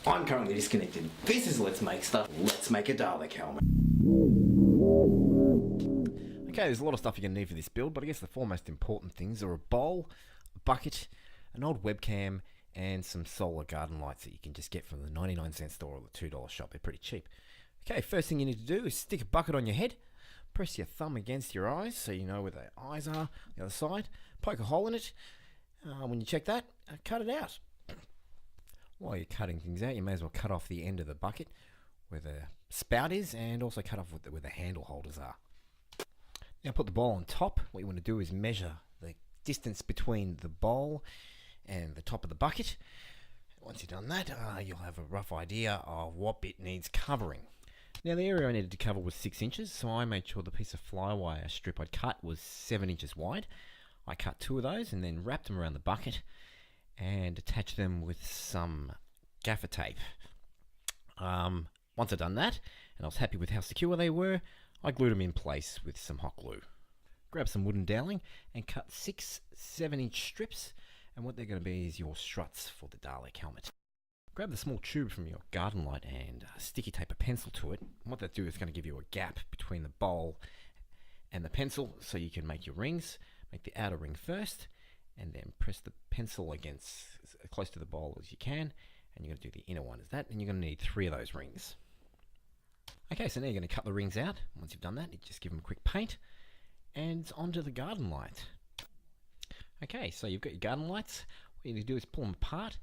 I'm currently disconnected. This is Let's Make Stuff. Let's make a Dalek helmet. Okay, there's a lot of stuff you're going to need for this build, but I guess the four most important things are a bowl, a bucket, an old webcam, and some solar garden lights that you can just get from the 99-cent store or the $2 shop. They're pretty cheap. Okay, first thing you need to do is stick a bucket on your head, press your thumb against your eyes so you know where the eyes are, the other side, poke a hole in it. When you check that, cut it out. While you're cutting things out, you may as well cut off the end of the bucket where the spout is, and also cut off where the handle holders are. Now put the bowl on top. What you want to do is measure the distance between the bowl and the top of the bucket. Once you've done that, you'll have a rough idea of what bit needs covering. Now the area I needed to cover was 6 inches, so I made sure the piece of flywire strip I'd cut was 7 inches wide. I cut 2 of those and then wrapped them around the bucket and attached them with some gaffer tape. Once I'd done that, and I was happy with how secure they were, I glued them in place with some hot glue. Grab some wooden doweling and cut 6 7-inch strips, and what they're going to be is your struts for the Dalek helmet. Grab the small tube from your garden light and sticky tape a pencil to it. And what that do is going to give you a gap between the bowl and the pencil so you can make your rings. Make the outer ring first, and then press the pencil against as close to the bowl as you can, and you're going to do the inner one as that, and you're going to need 3 of those rings. Okay, so now you're going to cut the rings out. Once you've done that, you just give them a quick paint, and it's onto the garden light. Okay, so you've got your garden lights. What you need to do is pull them apart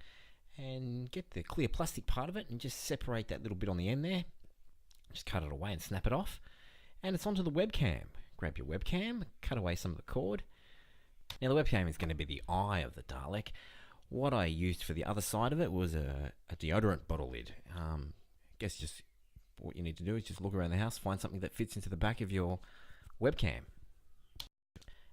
and get the clear plastic part of it and just separate that little bit on the end there. Just cut it away and snap it off. And it's onto the webcam. Grab your webcam, cut away some of the cord. Now the webcam is going to be the eye of the Dalek. What I used for the other side of it was a deodorant bottle lid. I guess just what you need to do is just look around the house, find something that fits into the back of your webcam.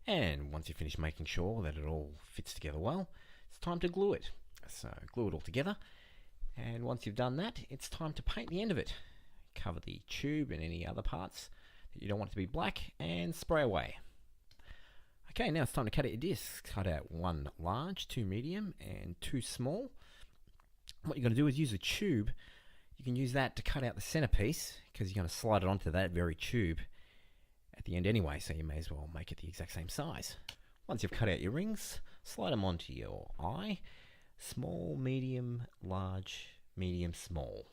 And once you finish making sure that it all fits together well, it's time to glue it. So glue it all together, and once you've done that, it's time to paint the end of it. Cover the tube and any other parts that you don't want it to be black, and spray away. Okay, now it's time to cut out your discs. Cut out 1 large, 2 medium, and 2 small. What you're going to do is use a tube. You can use that to cut out the centerpiece, because you're going to slide it onto that very tube at the end anyway, so you may as well make it the exact same size. Once you've cut out your rings, slide them onto your eye. Small, medium, large, medium, small.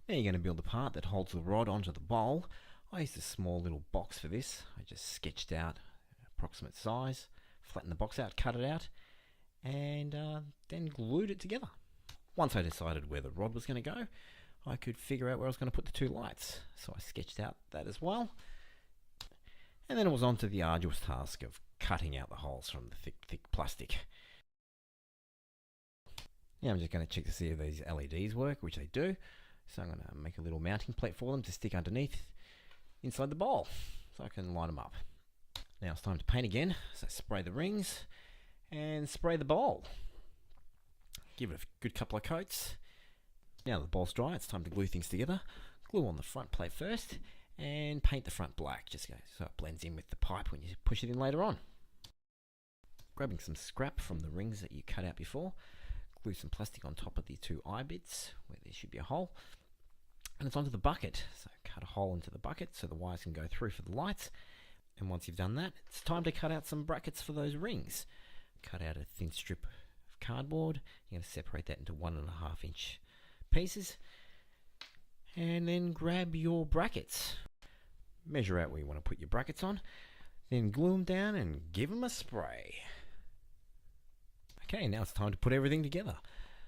Now you're going to build the part that holds the rod onto the bowl. I used a small little box for this. I just sketched out approximate size, flattened the box out, cut it out, and then glued it together. Once I decided where the rod was going to go, I could figure out where I was going to put the 2 lights. So I sketched out that as well. And then it was on to the arduous task of cutting out the holes from the thick plastic. Now I'm just going to check to see if these LEDs work, which they do. So I'm going to make a little mounting plate for them to stick underneath inside the bowl so I can line them up. Now it's time to paint again. So spray the rings and spray the bowl. Give it a good couple of coats. Now the bowl's dry, it's time to glue things together. Glue on the front plate first and paint the front black just so it blends in with the pipe when you push it in later on. Grabbing some scrap from the rings that you cut out before. Glue some plastic on top of the 2 eye bits where there should be a hole, and it's onto the bucket. So cut a hole into the bucket so the wires can go through for the lights, and once you've done that, it's time to cut out some brackets for those rings. Cut out a thin strip of cardboard. You're going to separate that into 1.5-inch pieces, and then grab your brackets. Measure out where you want to put your brackets on, then glue them down and give them a spray. Okay, now it's time to put everything together.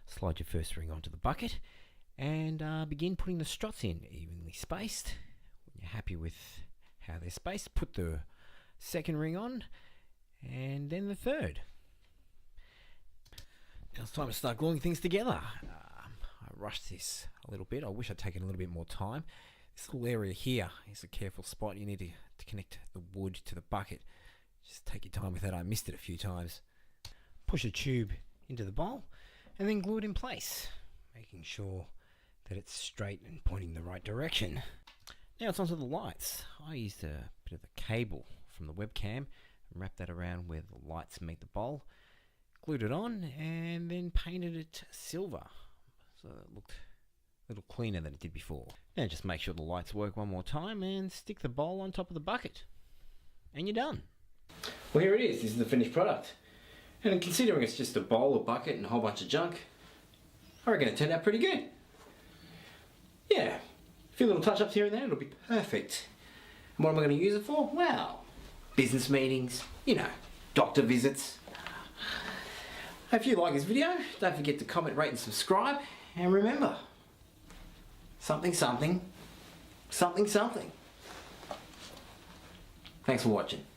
Slide your first ring onto the bucket and begin putting the struts in, evenly spaced. When you're happy with how they're spaced, put the second ring on and then the third. Now it's time to start gluing things together. I rushed this a little bit. I wish I'd taken a little bit more time. This little area here is a careful spot. You need to connect the wood to the bucket. Just take your time with that. I missed it a few times. Push a tube into the bowl and then glue it in place, making sure that it's straight and pointing the right direction. Now it's onto the lights. I used a bit of the cable from the webcam and wrapped that around where the lights meet the bowl, glued it on and then painted it silver. So it looked a little cleaner than it did before. Now just make sure the lights work one more time and stick the bowl on top of the bucket. And you're done. Well, here it is. This is the finished product. And considering it's just a bowl, a bucket and a whole bunch of junk, I reckon it turned out pretty good. Yeah, a few little touch-ups here and there, it'll be perfect. And what am I going to use it for? Well, business meetings, you know, doctor visits. If you like this video, don't forget to comment, rate and subscribe. And remember, something, something, something, something. Thanks for watching.